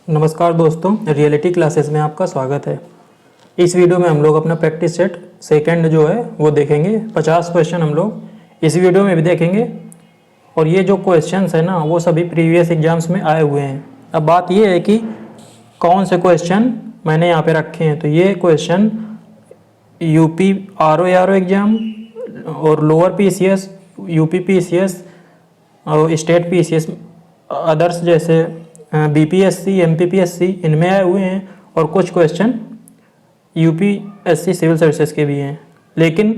नमस्कार दोस्तों, reality classes में आपका स्वागत है। इस वीडियो में हम लोग अपना प्रैक्टिस सेट सेकंड जो है वो देखेंगे। 50 क्वेश्चन हम लोग इस वीडियो में भी देखेंगे और ये जो क्वेश्चंस है ना वो सभी प्रीवियस एग्जाम्स में आए हुए हैं। अब बात ये है कि कौन से क्वेश्चन मैंने यहाँ पे रखे हैं। तो ये question UP R O exam और लोअर PCS, यूपी PCS और स्टेट PCS, अदर्स जैसे BPSC, MPPSC इनमें आए हुए हैं और कुछ क्वेश्चन UPSC सिविल सर्विसेज के भी हैं। लेकिन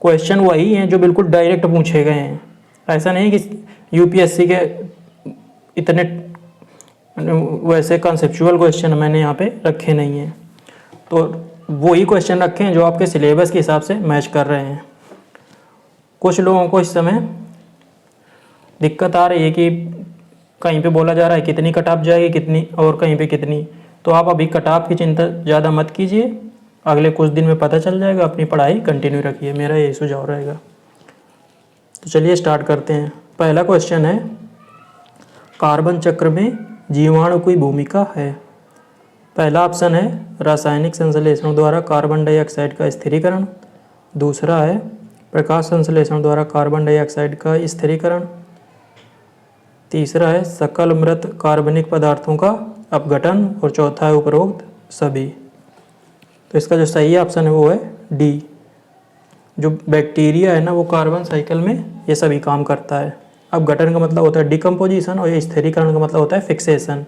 क्वेश्चन वही हैं जो बिल्कुल डायरेक्ट पूछे गए हैं। ऐसा नहीं कि UPSC के इतने वैसे कॉन्सेप्चुअल क्वेश्चन मैंने यहाँ पे रखे नहीं हैं। तो वही क्वेश्चन रखे हैं जो आपके सिलेबस के हिसाब से मैच कर रहे हैं। कुछ लोगों को इस समय दिक्कत आ रही है कि कहीं पे बोला जा रहा है कितनी कट ऑफ जाएगी, कितनी, और कहीं पे कितनी। तो आप अभी कट ऑफ की चिंता ज़्यादा मत कीजिए, अगले कुछ दिन में पता चल जाएगा। अपनी पढ़ाई कंटिन्यू रखिए, मेरा यही सुझाव रहेगा। तो चलिए स्टार्ट करते हैं। पहला क्वेश्चन है, कार्बन चक्र में जीवाणु की भूमिका है। पहला ऑप्शन है रासायनिक संश्लेषण द्वारा कार्बन डाइऑक्साइड का स्थिरीकरण। दूसरा है प्रकाश संश्लेषण द्वारा कार्बन डाइऑक्साइड का स्थिरीकरण। तीसरा है सकल मृत कार्बनिक पदार्थों का अपघटन। और चौथा है उपरोक्त सभी। तो इसका जो सही ऑप्शन है वो है डी। जो बैक्टीरिया है ना वो कार्बन साइकिल में ये सभी काम करता है। अपघटन का मतलब होता है डिकम्पोजिशन और ये स्थिरीकरण का मतलब होता है फिक्सेशन।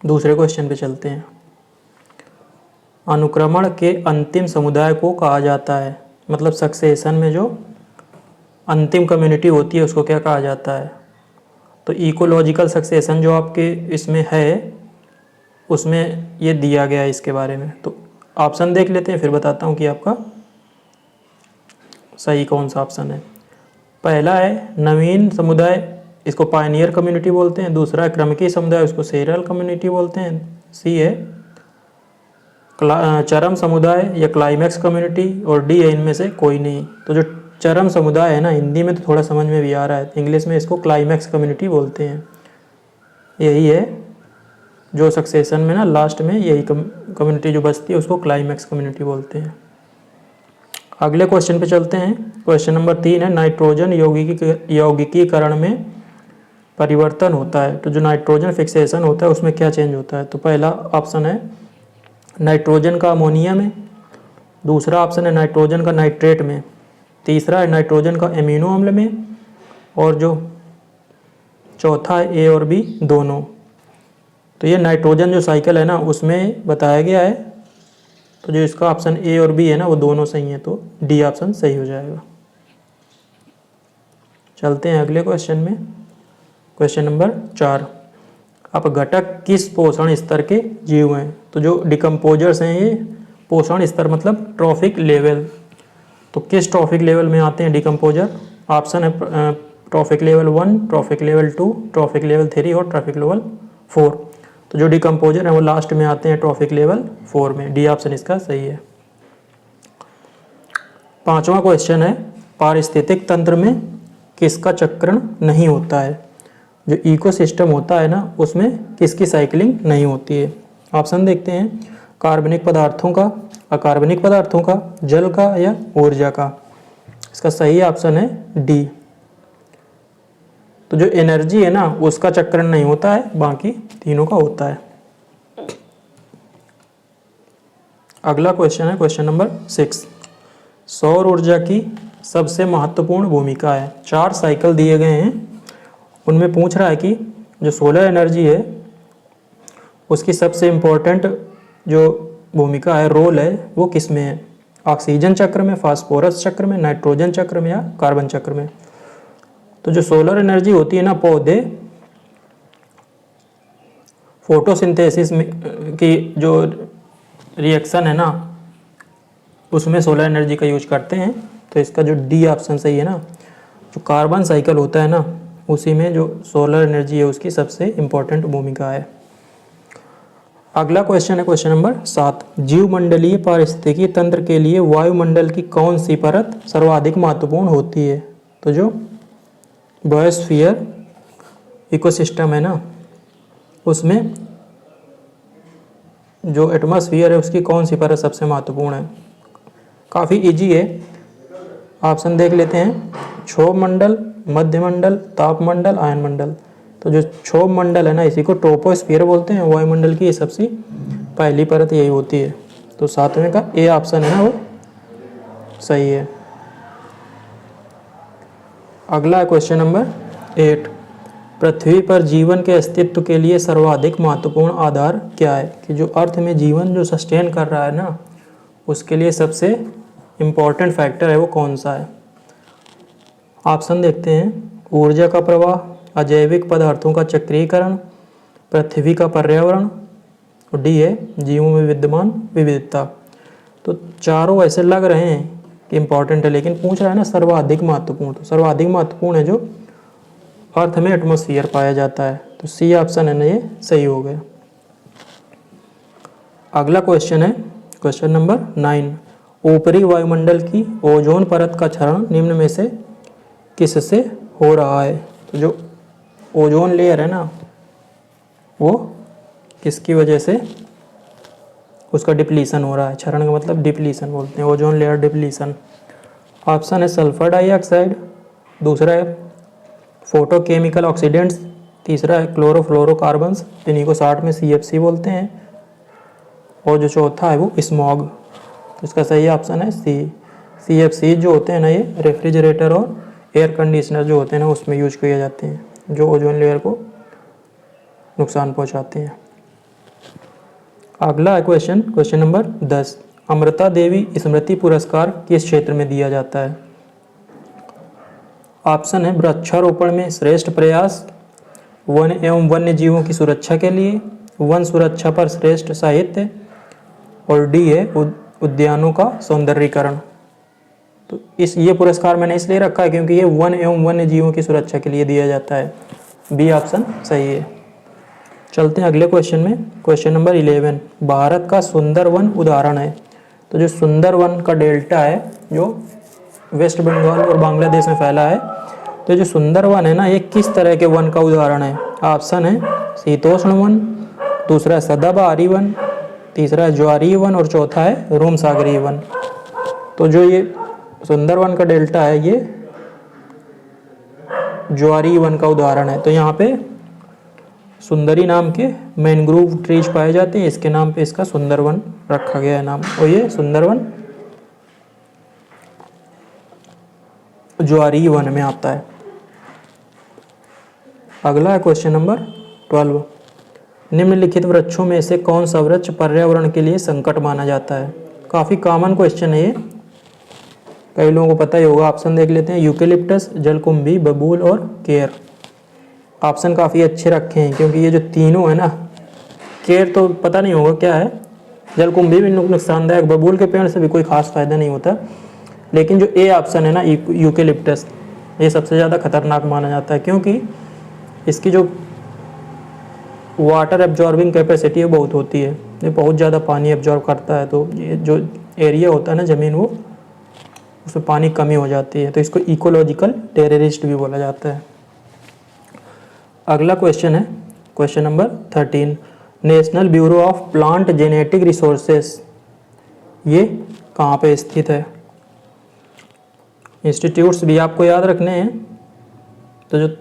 दूसरे क्वेश्चन पे चलते हैं। अनुक्रमण के अंतिम समुदाय को कहा जाता है, मतलब सक्सेशन में जो अंतिम कम्युनिटी होती है उसको क्या कहा जाता है। तो इकोलॉजिकल सक्सेशन जो आपके इसमें है उसमें ये दिया गया है इसके बारे में। तो ऑप्शन देख लेते हैं, फिर बताता हूँ कि आपका सही कौन सा ऑप्शन है। पहला है नवीन समुदाय, इसको पायनियर कम्युनिटी बोलते हैं। दूसरा है क्रमकी समुदाय, उसको सीरियल कम्युनिटी बोलते हैं। सी है चरम समुदाय या क्लाइमैक्स कम्युनिटी। और डी है इनमें से कोई नहीं। तो जो चरम समुदाय है ना, हिंदी में तो थोड़ा समझ में भी आ रहा है, इंग्लिश में इसको क्लाइमैक्स कम्युनिटी बोलते हैं। यही है जो सक्सेशन में ना लास्ट में यही कम्युनिटी जो बचती है उसको क्लाइमैक्स कम्युनिटी बोलते हैं। अगले क्वेश्चन पे चलते हैं। क्वेश्चन नंबर 3 है, नाइट्रोजन यौगिकीकरण में परिवर्तन होता है। तो जो नाइट्रोजन फिक्सेशन होता है उसमें क्या चेंज होता है। तो पहला ऑप्शन है नाइट्रोजन का अमोनिया में। दूसरा ऑप्शन है नाइट्रोजन का नाइट्रेट में। तीसरा है नाइट्रोजन का एमिनो अम्ल में। और जो चौथा है ए और बी दोनों। तो ये नाइट्रोजन जो साइकिल है ना उसमें बताया गया है। तो जो इसका ऑप्शन ए और बी है ना वो दोनों सही है, तो डी ऑप्शन सही हो जाएगा। चलते हैं अगले क्वेश्चन में। क्वेश्चन नंबर 4, अपघटक किस पोषण स्तर के जीव हैं। तो जो डिकम्पोजर्स हैं ये पोषण स्तर मतलब ट्रॉफिक लेवल। तो किस ट्रॉफिक लेवल में आते हैं डिकम्पोजर। ऑप्शन है trophic level 1, trophic level 2, trophic level 3 और ट्रॉफिक लेवल 4। तो जो डिकम्पोजर है वो लास्ट में आते हैं ट्रॉफिक लेवल 4 में। डी ऑप्शन इसका सही है। पांचवा क्वेश्चन है, पारिस्थितिक तंत्र में किसका चक्रण नहीं होता है। जो इकोसिस्टम होता है ना उसमें किसकी साइकिलिंग नहीं होती है। ऑप्शन देखते हैं, कार्बनिक पदार्थों का, अकार्बनिक पदार्थों का, जल का या ऊर्जा का। इसका सही ऑप्शन है डी। तो जो एनर्जी है ना उसका चक्रण नहीं होता है, बाकी तीनों का होता है। अगला क्वेश्चन है क्वेश्चन नंबर 6, सौर ऊर्जा की सबसे महत्वपूर्ण भूमिका है। 4 साइकिल दिए गए हैं, उनमें पूछ रहा है कि जो सोलर एनर्जी है उसकी सबसे इम्पोर्टेंट जो भूमिका है, रोल है, वो किस में है। ऑक्सीजन चक्र में, फास्फोरस चक्र में, नाइट्रोजन चक्र में या कार्बन चक्र में। तो जो सोलर एनर्जी होती है ना, पौधे फोटोसिंथेसिस में की जो रिएक्शन है ना उसमें सोलर एनर्जी का यूज करते हैं। तो इसका जो डी ऑप्शन सही है ना, जो कार्बन साइकिल होता है ना उसी में जो सोलर एनर्जी है उसकी सबसे इम्पोर्टेंट भूमिका है। अगला क्वेश्चन है क्वेश्चन नंबर 7, जीवमंडलीय पारिस्थितिकी तंत्र के लिए वायुमंडल की कौन सी परत सर्वाधिक महत्वपूर्ण होती है। तो जो बायोस्फीयर इकोसिस्टम है ना उसमें जो एटमॉस्फेयर है उसकी कौन सी परत सबसे महत्वपूर्ण है। काफ़ी इजी है। ऑप्शन देख लेते हैं, क्षोभ मंडल, मध्य मंडल, ताप मंडल, आयन मंडल। तो जो क्षोभ मंडल है ना, इसी को ट्रोपोस्फीयर बोलते हैं। वायुमंडल की ये सबसे पहली परत यही होती है। तो 7वें का ए ऑप्शन है ना वो सही है। अगला है क्वेश्चन नंबर 8। पृथ्वी पर जीवन के अस्तित्व के लिए सर्वाधिक महत्वपूर्ण आधार क्या है, कि जो अर्थ में जीवन जो सस्टेन कर रहा है ना, उसके लिए सबसे इम्पॉर्टेंट फैक्टर है वो कौन सा है। ऑप्शन देखते हैं, ऊर्जा का प्रवाह, अजैविक पदार्थों का चक्रीकरण, पृथ्वी का पर्यावरण, और डी है जीवों में विद्यमान विविधता। तो चारों ऐसे लग रहे हैं कि इम्पॉर्टेंट है, लेकिन पूछ रहा है ना सर्वाधिक महत्वपूर्ण। तो सर्वाधिक महत्वपूर्ण है जो अर्थ में एटमॉस्फेयर पाया जाता है। तो सी ऑप्शन है ना ये सही हो गया। अगला क्वेश्चन है क्वेश्चन नंबर 9। ऊपरी वायुमंडल की ओजोन परत का क्षरण निम्न में से किससे हो रहा है। तो जो ओजोन लेयर है ना, वो किसकी वजह से उसका डिप्लीशन हो रहा है। क्षरण का मतलब डिप्लीशन बोलते हैं, ओजोन लेयर डिप्लीशन। ऑप्शन है सल्फर डाइऑक्साइड, दूसरा है फोटोकेमिकल ऑक्सीडेंट्स, तीसरा है क्लोरोफ्लोरोकार्बन्स, इन्हीं को शॉर्ट में CFC बोलते हैं, और जो चौथा है वो स्मॉग। तो इसका सही ऑप्शन है सी। CFC जो होते हैं ना, ये रेफ्रिजरेटर और एयर कंडीशनर जो होते हैं ना, उसमें यूज किए जाते हैं, जो ओजोन लेयर को नुकसान पहुंचाते हैं। अगला है क्वेश्चन नंबर 10। अमृता देवी स्मृति पुरस्कार किस क्षेत्र में दिया जाता है। ऑप्शन है वृक्षारोपण में श्रेष्ठ प्रयास, वन एवं वन्य जीवों की सुरक्षा के लिए, वन सुरक्षा पर श्रेष्ठ साहित्य, और डी है उद्यानों का सौंदर्यीकरण। तो ये पुरस्कार मैंने इसलिए रखा है क्योंकि ये वन एवं वन्य जीवों की सुरक्षा के लिए दिया जाता है। बी ऑप्शन सही है। चलते हैं अगले क्वेश्चन में। Question number 11। भारत का सुंदरवन उदाहरण है। तो जो सुंदरवन का डेल्टा है जो वेस्ट बंगाल और बांग्लादेश में फैला है, तो जो सुंदरवन है ना, ये किस तरह के वन का उदाहरण है। ऑप्शन है शीतोष्ण वन, दूसरा है सदाबहारी वन, तीसरा है ज्वारीय वन, और चौथा है रोम सागरीय वन। तो जो ये सुंदरवन का डेल्टा है ये ज्वारीय वन का उदाहरण है। तो यहाँ पे सुंदरी नाम के मैनग्रोव ट्रीज पाए जाते हैं, इसके नाम पे इसका सुंदरवन रखा गया है नाम, और ये सुंदरवन ज्वारीय वन में आता है। अगला है क्वेश्चन नंबर 12। निम्नलिखित वृक्षों में से कौन सा वृक्ष पर्यावरण के लिए संकट माना जाता है। काफ़ी कॉमन क्वेश्चन है ये, कई लोगों को पता ही होगा। ऑप्शन देख लेते हैं, यूकेलिप्टस, जलकुंभी, बबूल और केर। ऑप्शन काफ़ी अच्छे रखे हैं क्योंकि ये जो तीनों है ना, केर तो पता नहीं होगा क्या है, जलकुंभी भी नुकसानदायक, बबूल के पेड़ से भी कोई खास फायदा नहीं होता, लेकिन जो ए ऑप्शन है ना यूकेलिप्टस, ये सबसे ज़्यादा खतरनाक माना जाता है क्योंकि इसकी जो वाटर एब्जॉर्बिंग कैपेसिटी है बहुत होती है, ये बहुत ज़्यादा पानी एब्जॉर्ब करता है। तो ये जो एरिया होता है ना ज़मीन, वो उसमें पानी कमी हो जाती है, तो इसको इकोलॉजिकल टेररिस्ट भी बोला जाता है। अगला क्वेश्चन है question number 13। National bureau of plant genetic resources ये कहाँ पे स्थित है। इंस्टीट्यूट्स भी आपको याद रखने हैं। तो जो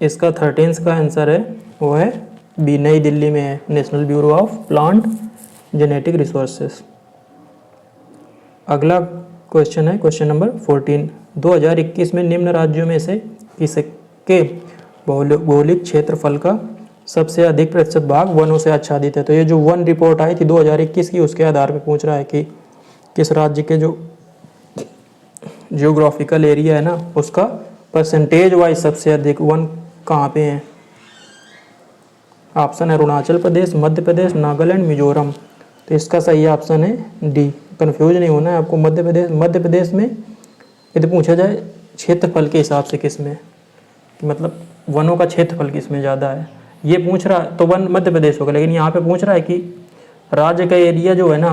इसका 13 का आंसर है वो है बी, नई दिल्ली में है national bureau of plant genetic resources. अगला क्वेश्चन है क्वेश्चन नंबर 14। 2021 में निम्न राज्यों में से किसके भौगोलिक क्षेत्रफल का सबसे अधिक प्रतिशत भाग वनों से आच्छादित है। तो ये जो वन रिपोर्ट आई थी 2021 की, उसके आधार पर पूछ रहा है कि किस राज्य के जो जियोग्राफिकल एरिया है ना, उसका परसेंटेज वाइज सबसे अधिक वन कहाँ पे हैं। ऑप्शन है अरुणाचल प्रदेश, मध्य प्रदेश, नागालैंड, मिजोरम। तो इसका सही ऑप्शन है डी। कंफ्यूज नहीं होना है आपको। मध्य प्रदेश में यदि पूछा जाए क्षेत्रफल के हिसाब से किस में, मतलब वनों का क्षेत्रफल किस में ज़्यादा है, ये पूछ रहा है तो वन मध्य प्रदेश होगा। लेकिन यहाँ पे पूछ रहा है कि राज्य का एरिया जो है ना,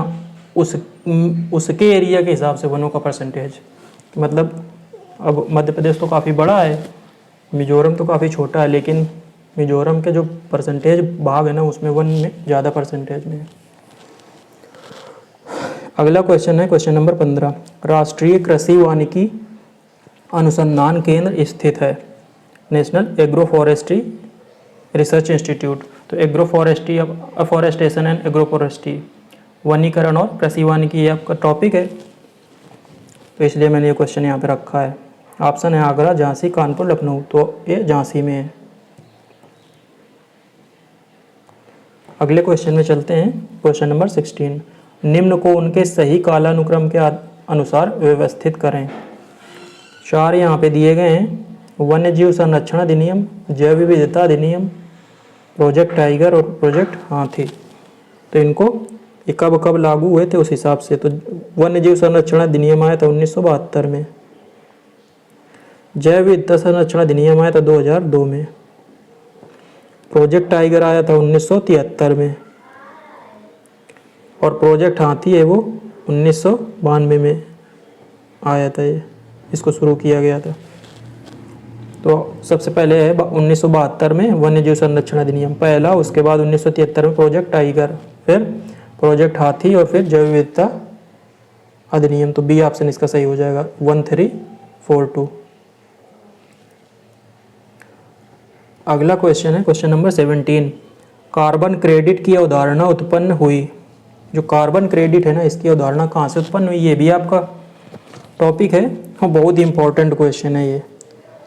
उसके एरिया के हिसाब से वनों का परसेंटेज। मतलब अब मध्य प्रदेश तो काफ़ी बड़ा है, मिजोरम तो काफ़ी छोटा है, लेकिन मिजोरम के जो परसेंटेज भाग है ना उसमें 1 में ज़्यादा परसेंटेज में है। अगला क्वेश्चन है क्वेश्चन नंबर 15। राष्ट्रीय कृषि वानिकी अनुसंधान केंद्र स्थित है? National agro forestry research institute. तो agro forestry, afforestation and agro forestry, वनीकरण और कृषि वानिकी ये आपका टॉपिक है, तो इसलिए मैंने ये क्वेश्चन यहाँ पे रखा है। ऑप्शन है आगरा, झांसी, कानपुर, लखनऊ। तो ये झांसी में है। अगले क्वेश्चन में चलते हैं, क्वेश्चन नंबर 16। निम्न को उनके सही कालानुक्रम के अनुसार व्यवस्थित करें। 4 यहाँ पे दिए गए हैं, वन्य जीव संरक्षण अधिनियम, जैव विविधता अधिनियम, प्रोजेक्ट टाइगर और प्रोजेक्ट हाथी। तो इनको ये कब कब लागू हुए थे उस हिसाब से। तो वन्य जीव संरक्षण अधिनियम आया था 1972 में, जैव विविधता संरक्षण अधिनियम आया था 2002 में, प्रोजेक्ट टाइगर आया था 1973 में, और प्रोजेक्ट हाथी है वो 1992 में आया था, ये इसको शुरू किया गया था। तो सबसे पहले है 1972 में वन्य जीव संरक्षण अधिनियम पहला, उसके बाद 1973 में प्रोजेक्ट टाइगर, फिर प्रोजेक्ट हाथी और फिर जैव विविधता अधिनियम। तो बी ऑप्शन इसका सही हो जाएगा, 1342। अगला क्वेश्चन है क्वेश्चन नंबर 17। कार्बन क्रेडिट की अवधारणा उत्पन्न हुई। जो कार्बन क्रेडिट है ना, इसकी अवधारणा कहाँ से उत्पन्न हुई, ये भी आपका टॉपिक है और बहुत ही इंपॉर्टेंट क्वेश्चन है ये।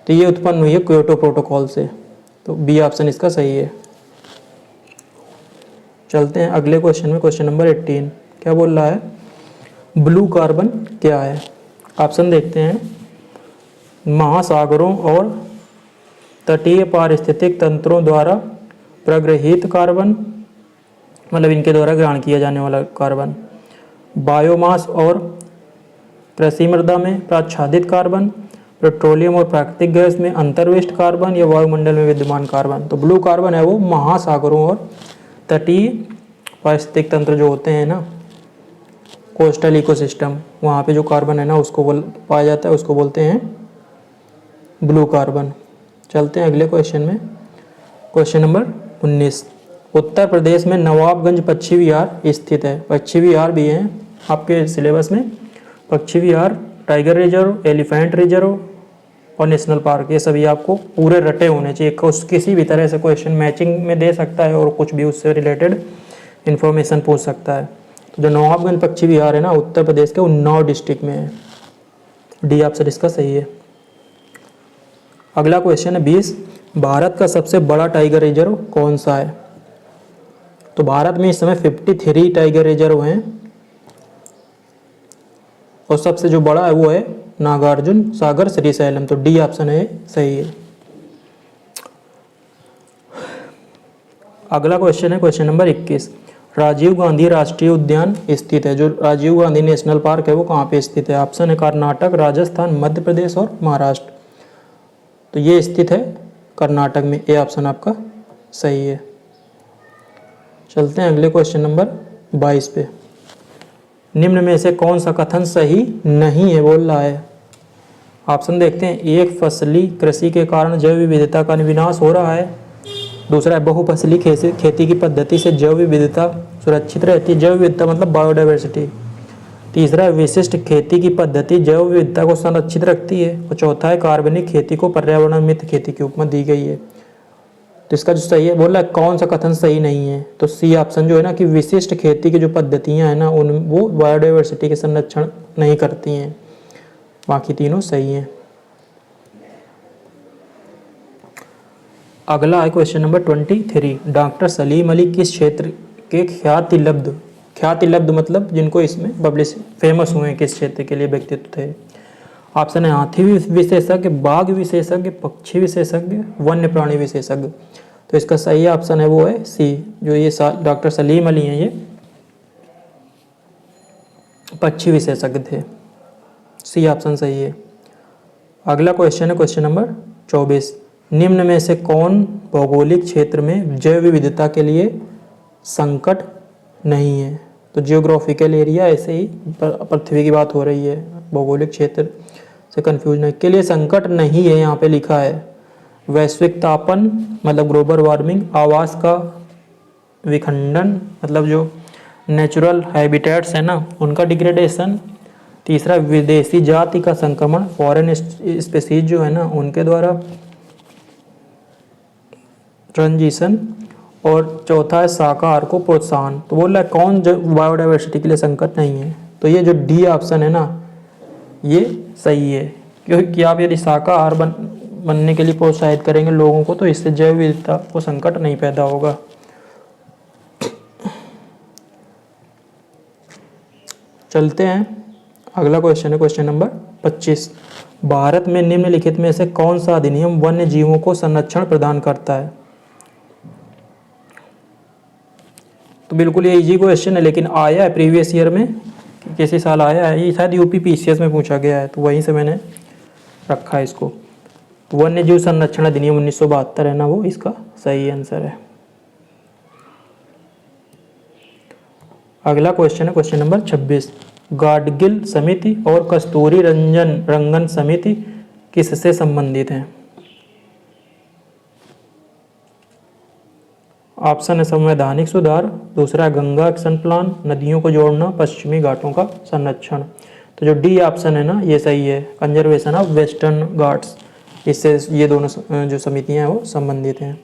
तो ये उत्पन्न हुई है क्योटो प्रोटोकॉल से, तो बी ऑप्शन इसका सही है। चलते हैं अगले क्वेश्चन में, क्वेश्चन नंबर 18। क्या बोल रहा है, ब्लू कार्बन क्या है? ऑप्शन देखते हैं, महासागरों और तटीय पारिस्थितिक तंत्रों द्वारा प्रग्रहित कार्बन, मतलब इनके द्वारा ग्रहण किया जाने वाला कार्बन, बायोमास और कृषि मृदा में प्राच्छादित कार्बन, पेट्रोलियम और प्राकृतिक गैस में अंतर्विष्ट कार्बन, या वायुमंडल में विद्यमान कार्बन। तो ब्लू कार्बन है वो महासागरों और तटीय पारिस्थितिक तंत्र जो होते हैं ना, कोस्टल इकोसिस्टम, वहाँ पे जो कार्बन है ना उसको पाया जाता है, उसको बोलते हैं ब्लू कार्बन। चलते हैं अगले क्वेश्चन में, क्वेश्चन नंबर 19। उत्तर प्रदेश में नवाबगंज पक्षी विहार स्थित है। पक्षी विहार भी हैं आपके सिलेबस में, पक्षी विहार, टाइगर रिजर्व, एलिफेंट रिजर्व और नेशनल पार्क, ये सभी आपको पूरे रटे होने चाहिए। किसी भी तरह से क्वेश्चन मैचिंग में दे सकता है और कुछ भी उससे रिलेटेड इन्फॉर्मेशन पूछ सकता है। तो जो नवाबगंज पक्षी विहार है ना, उत्तर प्रदेश के उन्नाव डिस्ट्रिक्ट में है। डी ऑप्शन इसका सही है। अगला क्वेश्चन है 20। भारत का सबसे बड़ा टाइगर रिजर्व कौन सा है? तो भारत में इस समय 53 टाइगर रिजर्व हैं और सबसे जो बड़ा है वो है नागार्जुन सागर श्रीशैलम। तो डी ऑप्शन है सही है। अगला क्वेश्चन है क्वेश्चन नंबर 21। राजीव गांधी राष्ट्रीय उद्यान स्थित है। जो राजीव गांधी नेशनल पार्क है वो कहाँ पे स्थित है? ऑप्शन है कर्नाटक, राजस्थान, मध्य प्रदेश और महाराष्ट्र। तो ये स्थित है कर्नाटक में, ए ऑप्शन आपका सही है। चलते हैं अगले क्वेश्चन नंबर 22 पे। निम्न में से कौन सा कथन सही नहीं है बोल रहा है? ऑप्शन देखते हैं, एक फसली कृषि के कारण जैव विविधता का विनाश हो रहा है। दूसरा है बहुफसली खेती की पद्धति से जैव विविधता सुरक्षित रहती है। जैव विविधता मतलब बायोडाइवर्सिटी। तीसरा है विशिष्ट खेती की पद्धति जैव विविधता को संरक्षित रखती है। और चौथा है कार्बनिक खेती को पर्यावरण मित्र खेती की उपमा दी गई है। तो इसका जो सही है बोल रहा है कौन सा कथन सही नहीं है? तो सी ऑप्शन जो है ना कि विशिष्ट खेती की जो पद्धतियां हैं ना उन वो बायोडाइवर्सिटी के संरक्षण नहीं करती हैं। बाकी तीनों सही हैं। अगला है question number 23। Doctor Salim Ali किस क्षेत्र के ख्याति लब्ध मतलब जिनको इसमें पब्लिश फेमस हुए हैं, किस क्षेत्र के लिए व्यक्तित्व थे? ऑप्शन है हाथी विशेषज्ञ, बाघ विशेषज्ञ, पक्षी विशेषज्ञ, वन्य प्राणी विशेषज्ञ। तो इसका सही ऑप्शन है वो है सी, जो ये डॉक्टर सलीम अली हैं ये पक्षी विशेषज्ञ थे। सी ऑप्शन सही है। अगला क्वेश्चन है क्वेश्चन नंबर 24। निम्न में से कौन भौगोलिक क्षेत्र में जैव विविधता के लिए संकट नहीं है? तो जियोग्राफिकल एरिया, ऐसे ही पृथ्वी की बात हो रही है, भौगोलिक क्षेत्र से कंफ्यूज नहीं के लिए संकट नहीं है यहाँ पे लिखा है। वैश्विक तापन मतलब ग्लोबल वार्मिंग, आवास का विखंडन मतलब जो नेचुरल हैबिटेट्स है ना उनका डिग्रेडेशन, तीसरा विदेशी जाति का संक्रमण, फॉरेन स्पेसीज जो है ना उनके द्वारा ट्रांजिशन, और चौथा है शाकाहार को प्रोत्साहन। तो बोल रहा है कौन जो बायोडाइवर्सिटी के लिए संकट नहीं है, तो ये जो डी ऑप्शन है ना ये सही है, क्योंकि आप यदि शाकाहार बनने के लिए प्रोत्साहित करेंगे लोगों को तो इससे जैव विविधता को संकट नहीं पैदा होगा। चलते हैं अगला क्वेश्चन है क्वेश्चन नंबर 25। भारत में निम्नलिखित में से कौन सा अधिनियम वन्य जीवों को संरक्षण प्रदान करता है। तो बिल्कुल ये इजी क्वेश्चन है, लेकिन आया है प्रीवियस ईयर में, किसी साल आया है, ये शायद यूपी पीसीएस में पूछा गया है, तो वहीं से मैंने रखा है इसको। वन्य जीव संरक्षण अधिनियम 1972 है ना, वो इसका सही आंसर है। अगला क्वेश्चन है क्वेश्चन नंबर 26। गाडगिल समिति और कस्तूरी रंगन समिति किससे संबंधित हैं। ऑप्शन है संवैधानिक सुधार, दूसरा गंगा एक्शन प्लान, नदियों को जोड़ना, पश्चिमी घाटों का संरक्षण। तो जो डी ऑप्शन है ना ये सही है, कंजर्वेशन ऑफ वेस्टर्न घाट्स, इससे ये दोनों जो समितियां हैं वो संबंधित हैं।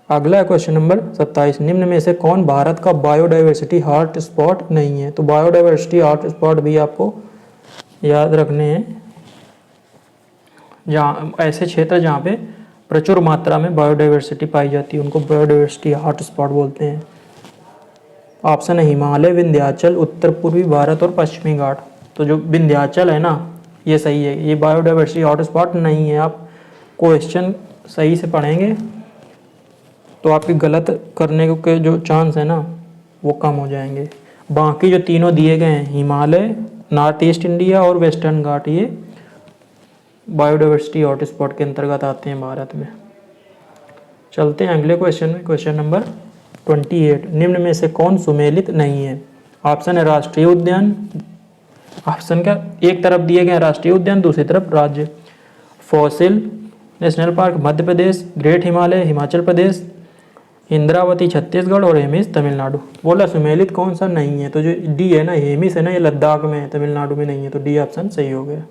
अगला है क्वेश्चन नंबर 27। निम्न में से कौन भारत का बायोडाइवर्सिटी हॉट स्पॉट नहीं है। तो बायोडाइवर्सिटी हॉट स्पॉट भी आपको याद रखने हैं, जहाँ ऐसे क्षेत्र जहाँ पे प्रचुर मात्रा में बायोडाइवर्सिटी पाई जाती है उनको बायोडाइवर्सिटी हॉट स्पॉट बोलते हैं। ऑप्शन है हिमालय, विंध्याचल, उत्तर पूर्वी भारत और पश्चिमी घाट। तो जो विंध्याचल है ना ये सही है, ये बायोडाइवर्सिटी हॉट स्पॉट नहीं है। आप क्वेश्चन सही से पढ़ेंगे तो आपके गलत करने के जो चांस है ना वो कम हो जाएंगे। बाकी जो तीनों दिए गए हैं हिमालय, नॉर्थ ईस्ट इंडिया और वेस्टर्न घाट, ये बायोडाइवर्सिटी हॉट स्पॉट के अंतर्गत आते हैं भारत में। चलते हैं अगले क्वेश्चन में क्वेश्चन नंबर 28। निम्न में से कौन सुमेलित नहीं है। ऑप्शन है राष्ट्रीय उद्यान, ऑप्शन क्या एक तरफ दिए गए राष्ट्रीय उद्यान दूसरी तरफ राज्य। Fossil national park Madhya Pradesh, great Himalaya Himachal Pradesh, Indravati Chhattisgarh और हेमिस तमिलनाडु। बोला सुमेलित कौन सा नहीं है, तो जो डी है ना हेमिस है ना ये लद्दाख में है, तमिलनाडु में नहीं है, तो डी ऑप्शन सही हो गया।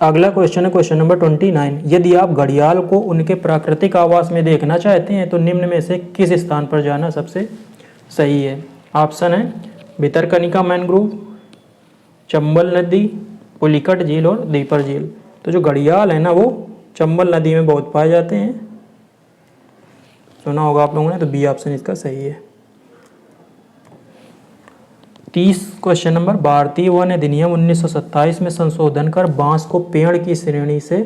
अगला क्वेश्चन है क्वेश्चन नंबर 29। यदि आप घड़ियाल को उनके प्राकृतिक आवास में देखना चाहते हैं तो निम्न में से किस स्थान पर जाना सबसे सही है। ऑप्शन है भितरकनिका मैनग्रोव, चंबल नदी, पुलिकट झील और दीपर झील। तो जो घड़ियाल है ना वो चंबल नदी में बहुत पाए जाते हैं, सुना होगा आप लोगों ने, तो बी ऑप्शन इसका सही है। 30 क्वेश्चन नंबर। भारतीय वन अधिनियम 1927 में संशोधन कर बांस को पेड़ की श्रेणी से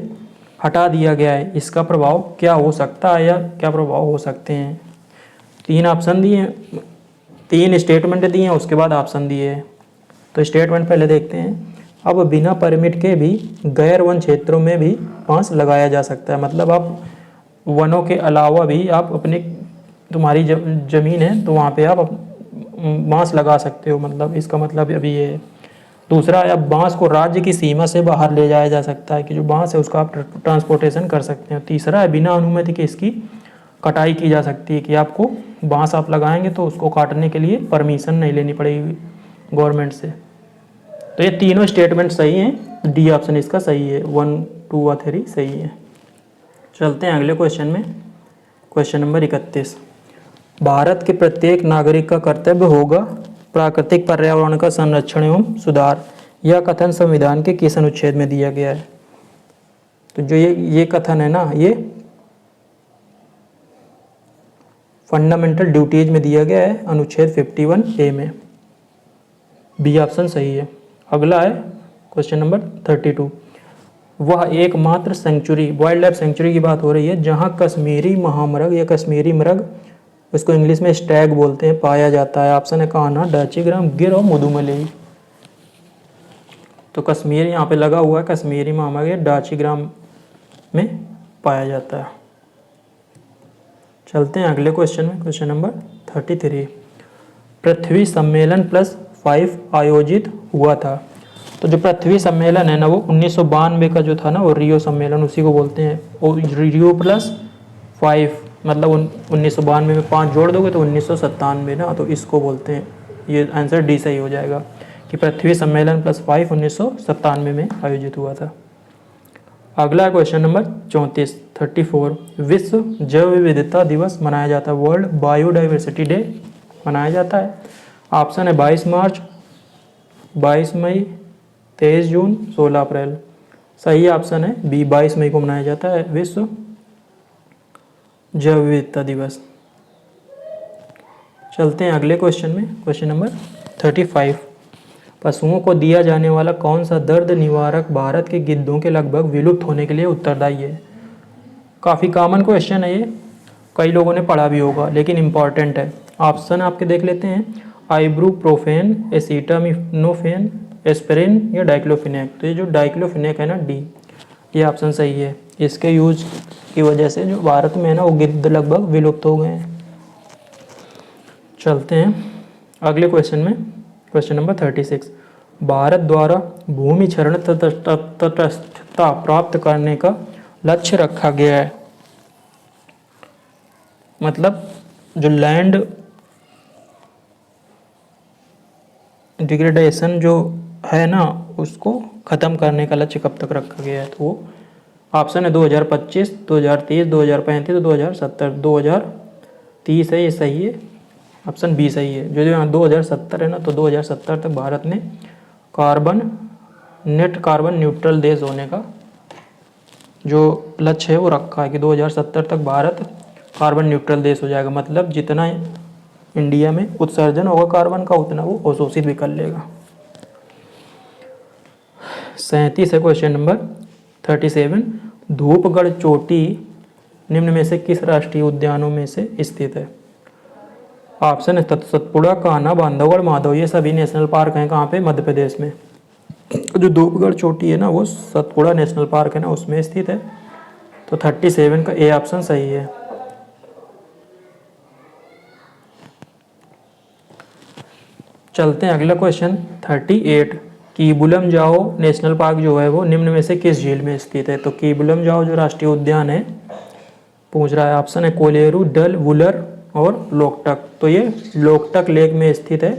हटा दिया गया है, इसका प्रभाव क्या हो सकता है या क्या प्रभाव हो सकते हैं। 3 ऑप्शन दिए हैं, 3 स्टेटमेंट दिए हैं, उसके बाद ऑप्शन दिए हैं। तो स्टेटमेंट पहले देखते हैं। अब बिना परमिट के भी गैर वन क्षेत्रों में भी बांस लगाया जा सकता है, मतलब आप वनों के अलावा भी आप अपने तुम्हारी जमीन है तो वहाँ पे आप बांस लगा सकते हो, मतलब इसका मतलब अभी ये है। दूसरा है अब बांस को राज्य की सीमा से बाहर ले जाया जा सकता है, कि जो बांस है उसका आप ट्रांसपोर्टेशन कर सकते हैं। तीसरा है बिना अनुमति के इसकी कटाई की जा सकती है, कि आपको बांस आप लगाएंगे तो उसको काटने के लिए परमिशन नहीं लेनी पड़ेगी गवर्नमेंट से। तो ये तीनों स्टेटमेंट सही हैं, डी ऑप्शन इसका सही है, 1, 2 और 3 सही है। चलते हैं अगले क्वेश्चन में क्वेश्चन नंबर 31। भारत के प्रत्येक नागरिक का कर्तव्य होगा प्राकृतिक पर्यावरण का संरक्षण एवं सुधार, यह कथन संविधान के किस अनुच्छेद में दिया गया है। तो जो ये कथन है ना ये फंडामेंटल ड्यूटीज में दिया गया है, अनुच्छेद 51A में। बी ऑप्शन सही है। अगला है क्वेश्चन नंबर 32। वह एकमात्र सेंचुरी, वाइल्ड लाइफ सेंचुरी की बात हो रही है, जहां कश्मीरी महामृग या कश्मीरी मृग, उसको इंग्लिश में स्टैग बोलते हैं, पाया जाता है। ऑप्शन है कान्हा, डाचीग्राम, गिर और मुदुमलई। तो कश्मीर यहाँ पे लगा हुआ है, कश्मीरी महामृग डाचीग्राम में पाया जाता है। चलते हैं अगले क्वेश्चन में क्वेश्चन नंबर 33। पृथ्वी सम्मेलन +5 आयोजित हुआ था। तो जो पृथ्वी सम्मेलन है ना वो 1992 का जो था ना वो रियो सम्मेलन, उसी को बोलते हैं। और रियो प्लस 5 मतलब 1992 में 5 जोड़ दोगे तो 1997 ना, तो इसको बोलते हैं। ये आंसर डी सही हो जाएगा कि पृथ्वी सम्मेलन प्लस 5 1997 में आयोजित हुआ था। अगला क्वेश्चन नंबर 34 विश्व जैव विविधता दिवस मनाया जाता है, वर्ल्ड बायोडाइवर्सिटी डे मनाया जाता है। ऑप्शन है 22 मार्च, 22 मई, 23 जून, 16 अप्रैल। सही ऑप्शन है बी, 22 मई को मनाया जाता है विश्व जैव विविधता दिवस। चलते हैं अगले क्वेश्चन में, क्वेश्चन नंबर 35। पशुओं को दिया जाने वाला कौन सा दर्द निवारक भारत के गिद्धों के लगभग विलुप्त होने के लिए उत्तरदायी है? काफ़ी कॉमन क्वेश्चन है ये, कई लोगों ने पढ़ा भी होगा लेकिन इम्पॉर्टेंट है। ऑप्शन आपके देख लेते हैं, आइब्रूप्रोफेन, एसिटामिनोफेन, एस्पिरिन या डाइक्लोफिनेक। तो ये जो डाइक्लोफिनेक है ना, डी, ये ऑप्शन सही है। इसके यूज की वजह से जो भारत में है ना वो गिद्ध लगभग विलुप्त हो गए हैं। चलते हैं अगले क्वेश्चन में, क्वेश्चन नंबर 36। भारत द्वारा भूमि क्षरण तटस्थता प्राप्त करने का लक्ष्य रखा गया है, मतलब जो लैंड डिग्रेडेशन जो है ना उसको ख़त्म करने का लक्ष्य कब तक रखा गया है? तो वो ऑप्शन है 2025, 2030, 2035, 2070। 2030 है, ये सही है, ऑप्शन बी सही है। जो यहाँ 2070 है ना, तो 2070 तक भारत ने नेट कार्बन न्यूट्रल देश होने का जो लक्ष्य है वो रखा है कि 2070 तक भारत कार्बन न्यूट्रल देश हो जाएगा। मतलब जितना इंडिया में उत्सर्जन होगा कार्बन का उतना वो अवशोषित भी कर लेगा। 37 है क्वेश्चन नंबर 37। धूपगढ़ चोटी निम्न में से किस राष्ट्रीय उद्यानों में से स्थित है? ऑप्शन है सतपुड़ा, कान्हा, बांधवगढ़, माधव। ये सभी नेशनल पार्क हैं कहाँ पे? मध्य प्रदेश में। जो धूपगढ़ चोटी है ना वो सतपुड़ा नेशनल पार्क है ना उसमें स्थित है। तो 37 का ए ऑप्शन सही है। चलते हैं अगला क्वेश्चन 38। कीबुलम जाओ नेशनल पार्क जो है वो निम्न में से किस झील में स्थित है? तो कीबुलम जाओ जो राष्ट्रीय उद्यान है पूछ रहा है, ऑप्शन है कोलेरू, डल, वुलर और लोकटक। तो ये लोकटक लेक में स्थित है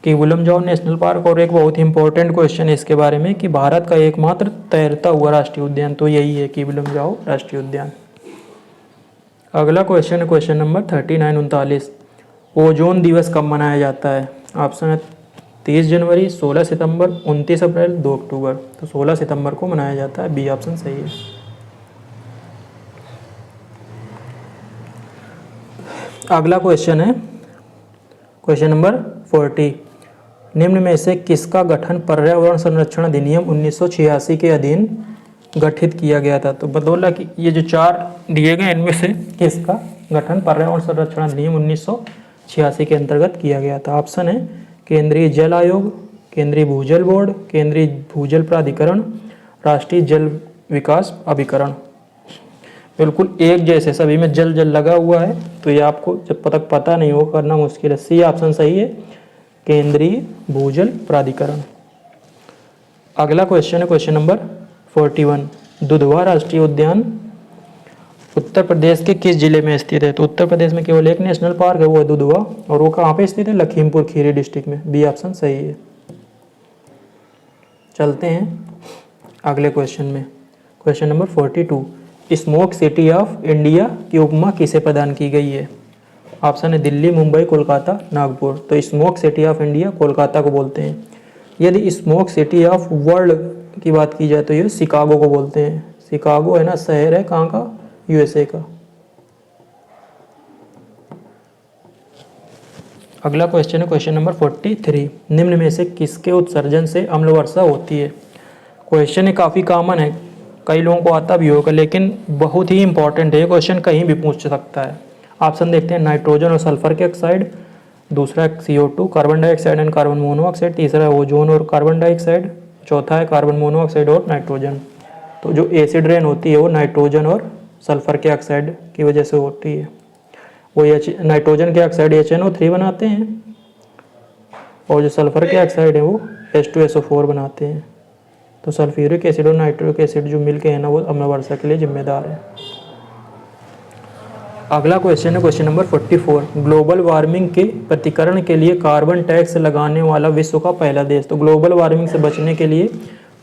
कीबुलम जाओ नेशनल पार्क। और एक बहुत ही इंपॉर्टेंट क्वेश्चन है इसके बारे में कि भारत का एकमात्र तैरता हुआ राष्ट्रीय उद्यान तो यही है कीबुलम जाओ राष्ट्रीय उद्यान। अगला क्वेश्चन है क्वेश्चन नंबर 39 ओजोन दिवस कब मनाया जाता है? ऑप्शन है 30 जनवरी, 16 सितंबर, 29 अप्रैल, 2 अक्टूबर। तो 16 सितंबर को मनाया जाता है, बी ऑप्शन सही है। अगला क्वेश्चन है क्वेश्चन नंबर 40। निम्न में से किसका गठन पर्यावरण संरक्षण अधिनियम 1986 के अधीन गठित किया गया था? तो बतौला कि ये जो 4 दिए गए इनमें से किसका गठन पर्यावरण संरक्षण अधिनियम 1986 के अंतर्गत किया गया था? ऑप्शन है केंद्रीय जल आयोग, केंद्रीय भूजल बोर्ड, केंद्रीय भूजल प्राधिकरण, राष्ट्रीय जल विकास अभिकरण। बिल्कुल एक जैसे सभी में जल जल लगा हुआ है, तो ये आपको जब तक पता नहीं हो करना मुश्किल है। सी ऑप्शन सही है, केंद्रीय भूजल प्राधिकरण। अगला क्वेश्चन है क्वेश्चन नंबर 41। दुधवा राष्ट्रीय उद्यान उत्तर प्रदेश के किस जिले में स्थित है? तो उत्तर प्रदेश में केवल एक नेशनल पार्क है, वो है दुधवा, और वो कहाँ पे स्थित है? लखीमपुर खीरी डिस्ट्रिक्ट में, बी ऑप्शन सही है। चलते हैं अगले क्वेश्चन में, question number 42। Smoke city of India की उपमा किसे प्रदान की गई है? ऑप्शन है दिल्ली, मुंबई, कोलकाता, नागपुर। तो smoke city of India Kolkata को बोलते हैं। यदि स्मोक सिटी ऑफ वर्ल्ड की बात की जाए तो ये शिकागो को बोलते हैं। शिकागो है ना शहर है कहाँ का? यूएसए का। अगला क्वेश्चन है क्वेश्चन नंबर 43। निम्न में से किसके उत्सर्जन से अम्ल वर्षा होती है? क्वेश्चन काफ़ी कॉमन है, कई लोगों को आता भी होगा, लेकिन बहुत ही इंपॉर्टेंट है। क्वेश्चन कहीं भी पूछ सकता है। ऑप्शन देखते हैं, नाइट्रोजन और सल्फर के ऑक्साइड, दूसरा CO2 carbon dioxide and carbon monoxide, तीसरा ओजोन और कार्बन डाइऑक्साइड, चौथा है कार्बन मोनोऑक्साइड और नाइट्रोजन। तो जो एसिड रेन होती है वो नाइट्रोजन और सल्फर के ऑक्साइड की वजह से होती है। वो नाइट्रोजन के ऑक्साइड HNO3 बनाते हैं और जो सल्फर के ऑक्साइड है वो H2SO4 बनाते हैं। तो सल्फ्यूरिक एसिड और नाइट्रिक एसिड जो मिलके है ना वो अम्ल वर्षा के लिए जिम्मेदार है। अगला क्वेश्चन है क्वेश्चन नंबर 44। ग्लोबल वार्मिंग के प्रतिकरण के लिए कार्बन टैक्स लगाने वाला विश्व का पहला देश। तो ग्लोबल वार्मिंग से बचने के लिए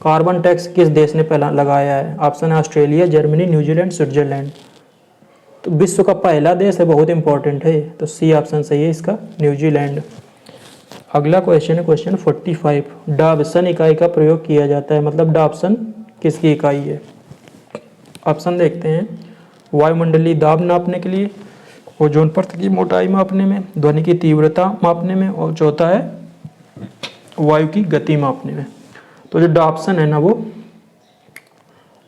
कार्बन टैक्स किस देश ने पहला लगाया है? ऑप्शन है ऑस्ट्रेलिया, जर्मनी, न्यूजीलैंड, स्विट्जरलैंड। तो विश्व का पहला देश है, बहुत इंपॉर्टेंट है, तो सी ऑप्शन सही है इसका, न्यूजीलैंड। अगला क्वेश्चन है क्वेश्चन 45। डाबसन इकाई का प्रयोग किया जाता है, मतलब डाबसन किसकी इकाई है? ऑप्शन देखते हैं। वायुमंडलीय दाब नापने के लिए, ओजोन परत की मोटाई मापने में, ध्वनि की तीव्रता मापने में, और चौथा है वायु की गति मापने में। तो जो डाबसन है ना वो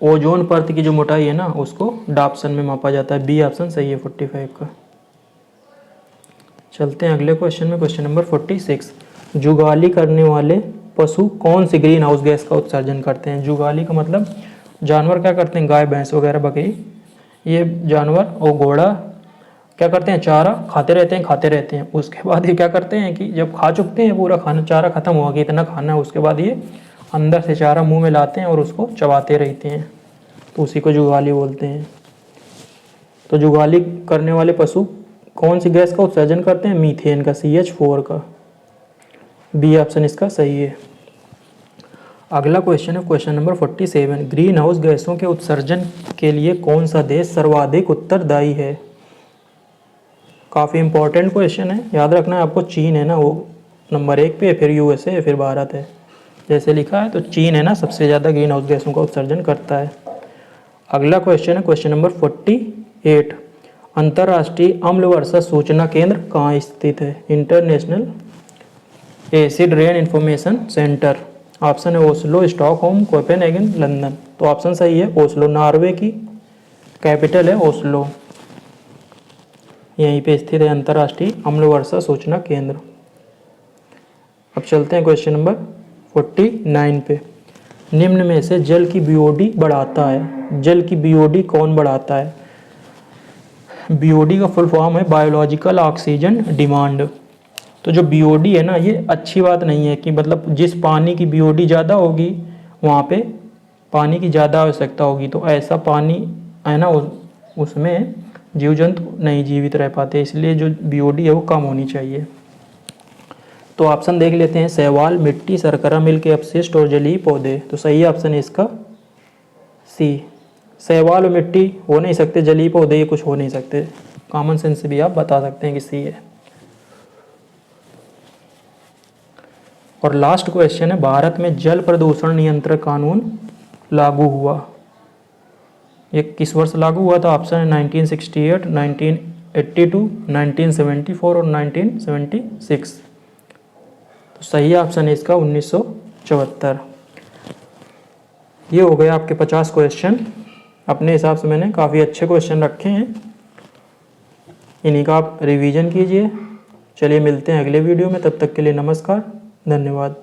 ओजोन परत की जो मोटाई है ना उसको डाबसन में मापा जाता है। बी ऑप्शन सही है 45 का। चलते हैं अगले क्वेश्चन में, क्वेश्चन नंबर 46। जुगाली करने वाले पशु कौन सी ग्रीन हाउस गैस का उत्सर्जन करते हैं? जुगाली का मतलब जानवर क्या करते हैं, गाय भैंस वगैरह बकरी, ये जानवर और घोड़ा क्या करते हैं, चारा खाते रहते हैं। उसके बाद ये क्या करते हैं कि जब खा चुकते हैं पूरा खाना, चारा खत्म हुआ कि इतना खाना है, उसके बाद ये अंदर से चारा मुंह में लाते हैं और उसको चबाते रहते हैं, तो उसी को जुगाली बोलते हैं। तो जुगाली करने वाले पशु कौन सी गैस का उत्सर्जन करते हैं? मीथेन का, CH4 का। बी ऑप्शन इसका सही है। अगला क्वेश्चन है क्वेश्चन नंबर 47। ग्रीन हाउस गैसों के उत्सर्जन के लिए कौन सा देश सर्वाधिक उत्तरदायी है? काफ़ी इंपॉर्टेंट क्वेश्चन है, याद रखना है आपको। चीन है ना वो नंबर 1 पे, फिर USA है, फिर भारत है। जैसे लिखा है तो चीन है ना सबसे ज़्यादा ग्रीन हाउस गैसों का उत्सर्जन करता है। अगला क्वेश्चन है क्वेश्चन नंबर 48। अंतर्राष्ट्रीय अम्ल वर्षा सूचना केंद्र कहाँ स्थित है? International acid rain information centre. Option है ओस्लो, स्टॉकहोम, कोपेनहेगन, लंदन। तो ऑप्शन सही है ओस्लो, नॉर्वे की कैपिटल है ओस्लो, यहीं पे स्थित है अंतर्राष्ट्रीय अम्ल वर्षा सूचना केंद्र। अब चलते हैं क्वेश्चन नंबर 49 पे। निम्न में से जल की बीओडी बढ़ाता है, जल की बीओडी कौन बढ़ाता है? बीओडी का फुल फॉर्म है बायोलॉजिकल ऑक्सीजन डिमांड। तो जो बीओडी है ना ये अच्छी बात नहीं है कि मतलब जिस पानी की बीओडी ज़्यादा होगी वहाँ पे पानी की ज़्यादा आवश्यकता होगी, तो ऐसा पानी है ना उसमें जीव जंतु नहीं जीवित रह पाते, इसलिए जो बीओडी है वो कम होनी चाहिए। तो ऑप्शन देख लेते हैं। शैवाल, मिट्टी, शर्करा मिल के अपशिष्ट और जलीय पौधे। तो सही ऑप्शन है इसका सी। शैवाल और मिट्टी हो नहीं सकते, जलीय पौधे ये कुछ हो नहीं सकते। कॉमन सेंस से भी आप बता सकते हैं कि सी है। और लास्ट क्वेश्चन है, भारत में जल प्रदूषण नियंत्रण कानून लागू हुआ, ये किस वर्ष लागू हुआ था? ऑप्शन है 1968, 1982, 1974 और 1976। तो सही ऑप्शन है इसका 1974। ये हो गए आपके 50 क्वेश्चन। अपने हिसाब से मैंने काफ़ी अच्छे क्वेश्चन रखे हैं, इन्हीं का आप रिवीजन कीजिए। चलिए मिलते हैं अगले वीडियो में, तब तक के लिए नमस्कार, धन्यवाद।